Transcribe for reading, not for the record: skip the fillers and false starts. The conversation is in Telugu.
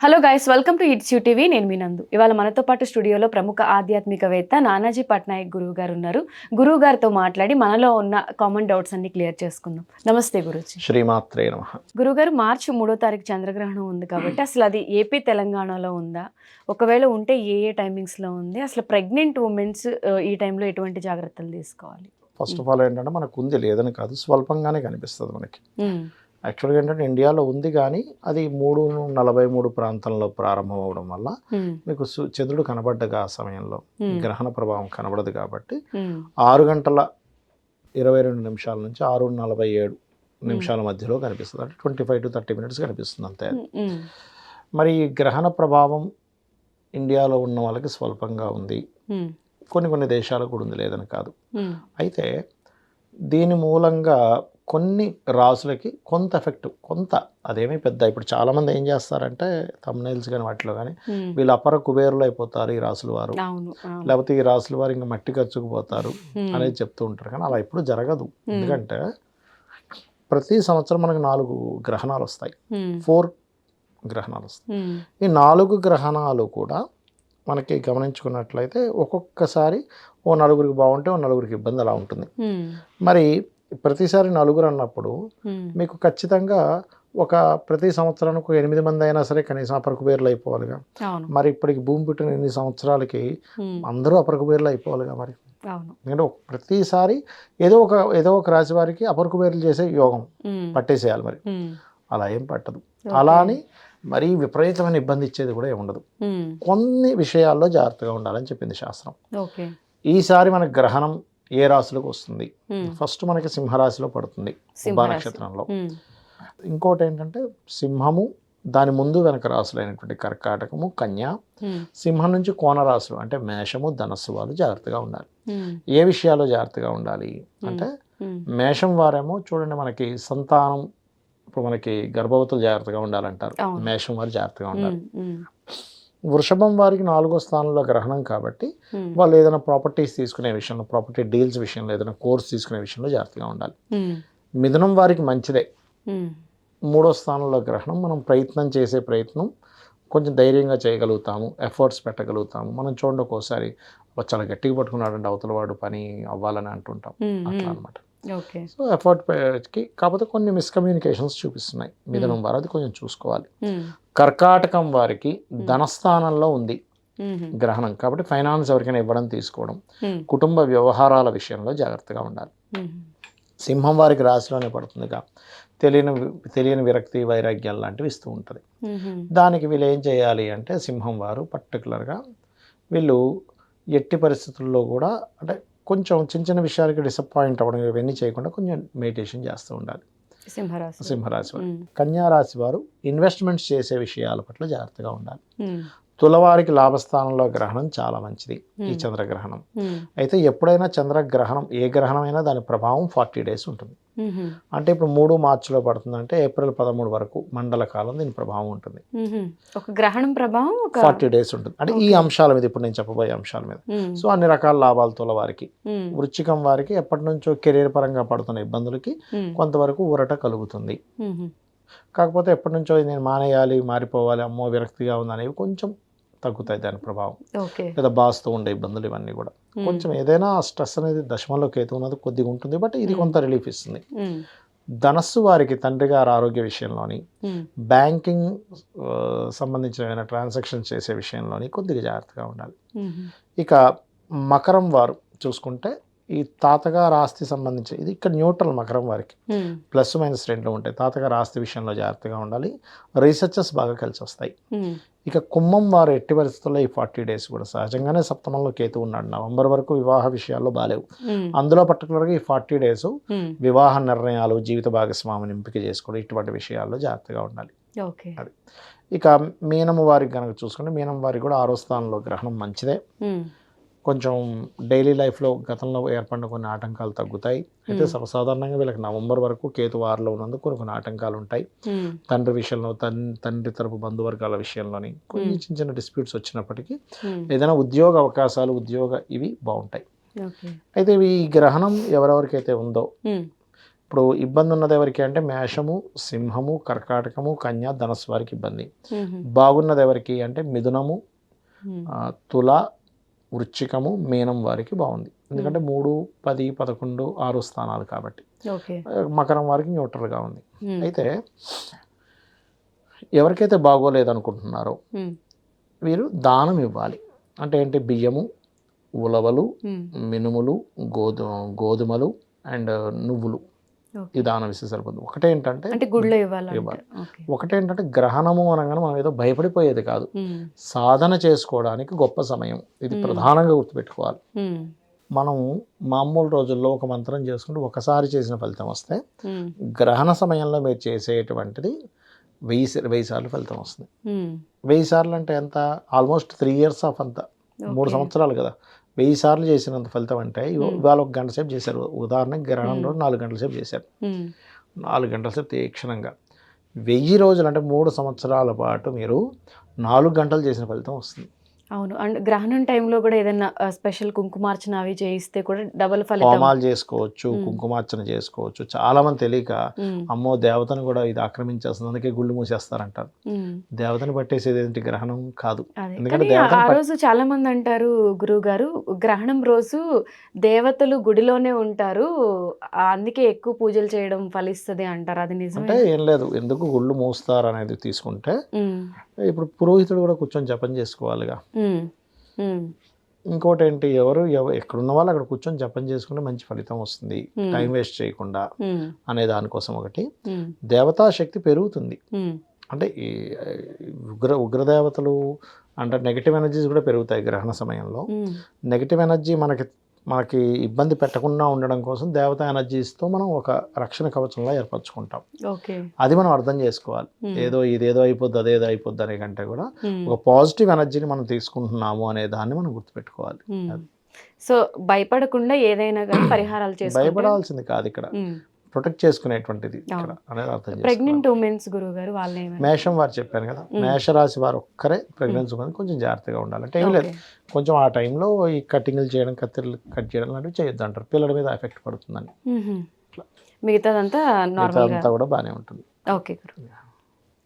Hello guys, welcome to it's you TV. నేను మీ నందు. ఇవాళ మనతో పాటు స్టూడియోలో ప్రముఖ ఆధ్యాత్మికవేత్త నానాజీ పట్నాయక్ గురువు గారు ఉన్నారు. గురువు గారితో మాట్లాడి మనలో ఉన్న కామన్ డౌట్స్ అన్ని క్లియర్ చేసుకుందాం. నమస్తే గురుజీ. శ్రీమాత్రే నమః. గురుగారు, మార్చి 3వ తారీఖు చంద్రగ్రహణం ఉంది కాబట్టి అసలు అది ఏపీ తెలంగాణలో ఉందా? ఒకవేళ ఉంటే ఏ టైమింగ్స్లో ఉంది? అసలు ప్రెగ్నెంట్ ఉమెన్స్ ఈ టైంలో ఎటువంటి జాగ్రత్తలు తీసుకోవాలి? ఫస్ట్ ఆఫ్ ఆల్ ఏంటంటే మనకు ఉంది లేదని కాదు, స్వల్పంగానే కనిపిస్తుంది మనకి. యాక్చువల్గా ఏంటంటే ఇండియాలో ఉంది, కానీ అది 3:43 ప్రాంతంలో ప్రారంభం అవడం వల్ల మీకు చంద్రుడు కనబడ్డగా ఆ సమయంలో గ్రహణ ప్రభావం కనబడదు కాబట్టి 6 గంటల 22 నిమిషాల నుంచి 6:47 నిమిషాల మధ్యలో కనిపిస్తుంది. అంటే 25 to 30 minutes కనిపిస్తుంది అంతే. మరి ఈ గ్రహణ ప్రభావం ఇండియాలో ఉన్న వాళ్ళకి స్వల్పంగా ఉంది, కొన్ని దేశాలకు కూడా ఉంది, లేదని కాదు. అయితే దీని మూలంగా కొన్ని రాసులకి కొంత ఎఫెక్ట్, అదేమీ పెద్ద. ఇప్పుడు చాలామంది ఏం చేస్తారంటే థంబ్నెయిల్స్ కానీ వాటిలో కానీ వీళ్ళు అపర కుబేరులు అయిపోతారు ఈ రాసుల వారు, లేకపోతే ఈ రాసుల వారు ఇంకా మట్టి ఖర్చుకుపోతారు అనేది చెప్తూ ఉంటారు. కానీ అలా ఎప్పుడు జరగదు. ఎందుకంటే ప్రతి సంవత్సరం మనకు 4 గ్రహణాలు వస్తాయి, 4 గ్రహణాలు వస్తాయి. ఈ 4 గ్రహణాలు కూడా మనకి గమనించుకున్నట్లయితే ఒక్కొక్కసారి ఓ నలుగురికి బాగుంటే ఓ నలుగురికి ఇబ్బంది అలా ఉంటుంది. మరి ప్రతిసారి 4 అన్నప్పుడు మీకు ఖచ్చితంగా ప్రతి సంవత్సరానికి 8 మంది అయినా సరే కనీసం అపరకుబేర్లు అయిపోవాలిగా. మరి ఇప్పటికి భూమి పుట్టిన 8 సంవత్సరాలకి అందరూ అపరకుబేర్లు అయిపోవాలిగా. మరి ఎందుకంటే ప్రతిసారి ఏదో ఒక రాశి వారికి అపరకుబేర్లు చేసే యోగం పట్టేసేయాలి. మరి అలా ఏం పట్టదు. అలా అని మరీ విపరీతమైన ఇబ్బంది ఇచ్చేది కూడా ఏమి ఉండదు. కొన్ని విషయాల్లో జాగ్రత్తగా ఉండాలని చెప్పింది శాస్త్రం. ఈసారి మన గ్రహణం ఏ రాశిలోకి వస్తుంది? ఫస్ట్ మనకి సింహరాశిలో పడుతుంది, ఉభా నక్షత్రంలో. ఇంకోటి ఏంటంటే సింహము, దాని ముందు వెనక రాశులైనటువంటి కర్కాటకము, కన్య, సింహం నుంచి కోన రాశులు అంటే మేషము, ధనస్సు వాళ్ళు జాగ్రత్తగా ఉండాలి. ఏ విషయాల్లో జాగ్రత్తగా ఉండాలి అంటే మేషం వారేమో చూడండి, మనకి సంతానం, ఇప్పుడు మనకి గర్భవతులు జాగ్రత్తగా ఉండాలంటారు, మేషం వారు జాగ్రత్తగా ఉండాలి. వృషభం వారికి 4వ స్థానంలో గ్రహణం కాబట్టి వాళ్ళు ఏదైనా ప్రాపర్టీస్ తీసుకునే విషయంలో, ప్రాపర్టీ డీల్స్ విషయంలో, ఏదైనా కోర్స్ తీసుకునే విషయంలో జాగ్రత్తగా ఉండాలి. మిథునం వారికి మంచిదే, 3వ స్థానంలో గ్రహణం. మనం చేసే ప్రయత్నం కొంచెం ధైర్యంగా చేయగలుగుతాము, ఎఫర్ట్స్ పెట్టగలుగుతాము. మనం చూడండి ఒక్కోసారి చాలా గట్టిగా పట్టుకున్నాడంటే అవతల వాడు పని అవ్వాలని అంటుంటాం, అట్లా అనమాట. సో ఎఫర్ట్కి కాకపోతే కొన్ని మిస్కమ్యూనికేషన్స్ చూపిస్తున్నాయి మిథునం వారు, అది కొంచెం చూసుకోవాలి. కర్కాటకం వారికి ధనస్థానంలో ఉంది గ్రహణం కాబట్టి ఫైనాన్స్ ఎవరికైనా ఇవ్వడం తీసుకోవడం, కుటుంబ వ్యవహారాల విషయంలో జాగ్రత్తగా ఉండాలి. సింహం వారికి రాశిలోనే పడుతుందిగా, తెలియని విరక్తి, వైరాగ్యాలు లాంటివి ఇస్తూ ఉంటుంది. దానికి వీళ్ళు ఏం చేయాలి అంటే సింహం వారు పర్టికులర్గా వీళ్ళు ఎట్టి పరిస్థితుల్లో కూడా అంటే కొంచెం చిన్న విషయాలకి డిసప్పాయింట్ అవ్వడం ఇవన్నీ చేయకుండా కొంచెం మెడిటేషన్ చేస్తూ ఉండాలి సింహరాశి వారు. కన్యా రాశి వారు ఇన్వెస్ట్మెంట్స్ చేసే విషయాల పట్ల జాగ్రత్తగా ఉండాలి. తులవారికి లాభస్థానంలో గ్రహణం చాలా మంచిది ఈ చంద్రగ్రహణం. అయితే ఎప్పుడైనా చంద్రగ్రహణం ఏ గ్రహణం అయినా దాని ప్రభావం 40 days ఉంటుంది. అంటే ఇప్పుడు 3 మార్చిలో పడుతుంది అంటే ఏప్రిల్ 13 వరకు మండల కాలం దీని ప్రభావం ఉంటుంది. ఒక గ్రహణం ప్రభావం 40 days ఉంటుంది. అంటే ఈ అంశాల మీద, ఇప్పుడు నేను చెప్పబోయే అంశాల మీద. సో అన్ని రకాల లాభాలు తులవారికి. వృశ్చికం వారికి ఎప్పటి నుంచో కెరీర్ పరంగా పడుతున్న ఇబ్బందులకి కొంతవరకు ఊరట కలుగుతుంది. కాకపోతే ఎప్పటి నుంచో నేను మానేయాలి, మారిపోవాలి, అమ్మో విరక్తిగా ఉంది అనేవి కొంచెం తగ్గుతాయి దాని ప్రభావం. లేదా బాస్తో ఉండే ఇబ్బందులు ఇవన్నీ కూడా కొంచెం ఏదైనా స్ట్రెస్ అనేది దశమంలో కేతు ఉన్నది కొద్దిగా ఉంటుంది, బట్ ఇది కొంత రిలీఫ్ ఇస్తుంది. ధనస్సు వారికి తండ్రి గారి ఆరోగ్య విషయంలోని, బ్యాంకింగ్ సంబంధించిన ఏమైనా ట్రాన్సాక్షన్స్ చేసే విషయంలోని కొద్దిగా జాగ్రత్తగా ఉండాలి. ఇక మకరం వారు చూసుకుంటే ఈ తాతగారు ఆస్తి సంబంధించి, ఇది ఇక్కడ న్యూట్రల్ మకరం వారికి, +- ఉంటాయి. తాతగారు ఆస్తి విషయంలో జాగ్రత్తగా ఉండాలి. రీసెర్చెస్ బాగా కలిసి వస్తాయి. ఇక కుంభం వారు ఎట్టి పరిస్థితుల్లో ఈ 40 days కూడా సహజంగానే సప్తమంలో కేతు ఉన్నాడు, నవంబర్ వరకు వివాహ విషయాల్లో బాలేవు. అందులో పర్టికులర్గా ఈ 40 days వివాహ నిర్ణయాలు, జీవిత భాగస్వామిని ఎంపిక చేసుకోవడం, ఇటువంటి విషయాల్లో జాగ్రత్తగా ఉండాలి. అది ఇక మీనము వారికి కనుక చూసుకుంటే, మీనం వారికి కూడా 6వ స్థానంలో గ్రహణం మంచిదే. కొంచెం డైలీ లైఫ్లో గతంలో ఏర్పడిన కొన్ని ఆటంకాలు తగ్గుతాయి. అయితే సర్వసాధారణంగా వీళ్ళకి నవంబర్ వరకు కేతు వారిలో ఉన్నందుకు కొన్ని ఆటంకాలు ఉంటాయి. తండ్రి విషయంలో, తండ్రి తరపు బంధువర్గాల విషయంలోని కొన్ని చిన్న డిస్ప్యూట్స్ వచ్చినప్పటికీ ఏదైనా ఉద్యోగ అవకాశాలు, ఇవి బాగుంటాయి. అయితే ఈ గ్రహణం ఎవరెవరికైతే ఉందో ఇప్పుడు ఇబ్బంది ఉన్నది ఎవరికి అంటే మేషము, సింహము, కర్కాటకము, కన్య, ధనస్సు వారికి ఇబ్బంది. బాగున్నది ఎవరికి అంటే మిథునము, తుల, వృశ్చికము, మీనం వారికి బాగుంది. ఎందుకంటే 3, 10, 11, 6 స్థానాలు కాబట్టి. మకరం వారికి న్యూట్రల్గా ఉంది. అయితే ఎవరికైతే బాగోలేదనుకుంటున్నారో వీరు దానం ఇవ్వాలి. అంటే ఏంటి, బియ్యము, ఉలవలు, మినుములు, గోధుమలు అండ్ నువ్వులు ఈ దానం ఇస్తే సరిపోతుంది. ఒకటేంటంటే గుళ్ళో ఇవ్వాలి. ఒకటేంటంటే గ్రహణము అనగానే మనం ఏదో భయపడిపోయేది కాదు, సాధన చేసుకోవడానికి గొప్ప సమయం ఇది, ప్రధానంగా గుర్తుపెట్టుకోవాలి. మనం మామూలు రోజుల్లో ఒక మంత్రం చేసుకుంటూ ఒకసారి చేసిన ఫలితం వస్తే గ్రహణ సమయంలో మీరు చేసేటువంటిది 1000 సార్లు ఫలితం వస్తుంది. 1000 సార్లు అంటే ఎంత, ఆల్మోస్ట్ 3 years ఆఫ్ అంత, 3 సంవత్సరాలు కదా. 1000 సార్లు చేసినంత ఫలితం అంటే ఇవాళ 1 గంట సేపు చేశారు. ఉదాహరణకి గ్రహణంలో 4 గంటల సేపు చేశారు. 4 గంటల సేపు తీక్షణంగా 1000 రోజులు అంటే 3 సంవత్సరాల పాటు మీరు 4 గంటలు చేసిన ఫలితం వస్తుంది. అవును. అండ్ గ్రహణం టైంలో కూడా ఏదైనా స్పెషల్ కుంకుమార్చన అవి చేయిస్తే కూడా డబుల్ ఫలితం. హోమాలు చేసుకోవచ్చు, కుంకుమార్చన చేసుకోవచ్చు. చాలా మంది తెలియక అమ్మో దేవతను కూడా ఇది ఆక్రమించేస్తుంది అందుకే గుళ్ళు మూసేస్తారంటారు. దేవతను పట్టేసేది ఏంటి, గ్రహణం కాదు. ఎందుకంటే ఆ రోజు చాలా మంది అంటారు గురువు గారు, గ్రహణం రోజు దేవతలు గుడిలోనే ఉంటారు, అందుకే ఎక్కువ పూజలు చేయడం ఫలిస్తుంది అంటారు. అది నిజం అంటే ఏం లేదు, ఎందుకు గుళ్ళు మూస్తారు అనేది తీసుకుంటే ఇప్పుడు పురోహితుడు కూడా కూర్చొని జపం చేసుకోవాలిగా. ఇంకోటి ఏంటి, ఎక్కడున్న వాళ్ళు అక్కడ కూర్చొని జపం చేసుకుంటే మంచి ఫలితం వస్తుంది, టైం వేస్ట్ చేయకుండా అనే దానికోసం ఒకటి. దేవతా శక్తి పెరుగుతుంది. అంటే ఈ ఉగ్రదేవతలు అంటే నెగిటివ్ ఎనర్జీస్ కూడా పెరుగుతాయి గ్రహణ సమయంలో. నెగిటివ్ ఎనర్జీ మనకి ఇబ్బంది పెట్టకుండా ఉండడం కోసం దేవతా ఎనర్జీస్తో మనం ఒక రక్షణ కవచంలా ఏర్పరచుకుంటాం. అది మనం అర్థం చేసుకోవాలి. ఇదేదో అయిపోద్ది అదేదో అయిపోద్ది అనే కంటే కూడా ఒక పాజిటివ్ ఎనర్జీని మనం తీసుకుంటున్నాము అనే దాన్ని మనం గుర్తుపెట్టుకోవాలి. సో భయపడకుండా ఏదైనా కానీ పరిహారాలు చేసి భయపడాల్సింది కాదు, ఇక్కడ ప్రొటెక్ట్ చేసుకునేటువంటిది ఇక్కడ అనేది అర్థం. ప్రెగ్నెంట్ ఉమెన్స్ గురువు గారు వాళ్ళే మేషం వారు చెప్పాను కదా, మేషరాశి వారు ఒక్కరే ప్రెగ్నెన్సీ కొంచెం జాగ్రత్తగా ఉండాలి. అంటే ఏం లేదు, కొంచెం ఆ టైంలో ఈ కటింగ్లు చేయడం, కత్తిరలు కట్ చేయడం లాంటివి చేయొద్దు అంటారు. పిల్లల మీద ఎఫెక్ట్ పడుతుందని. మిగతాదంతా కూడా బాగానే ఉంటుంది. ఓకే గురువు.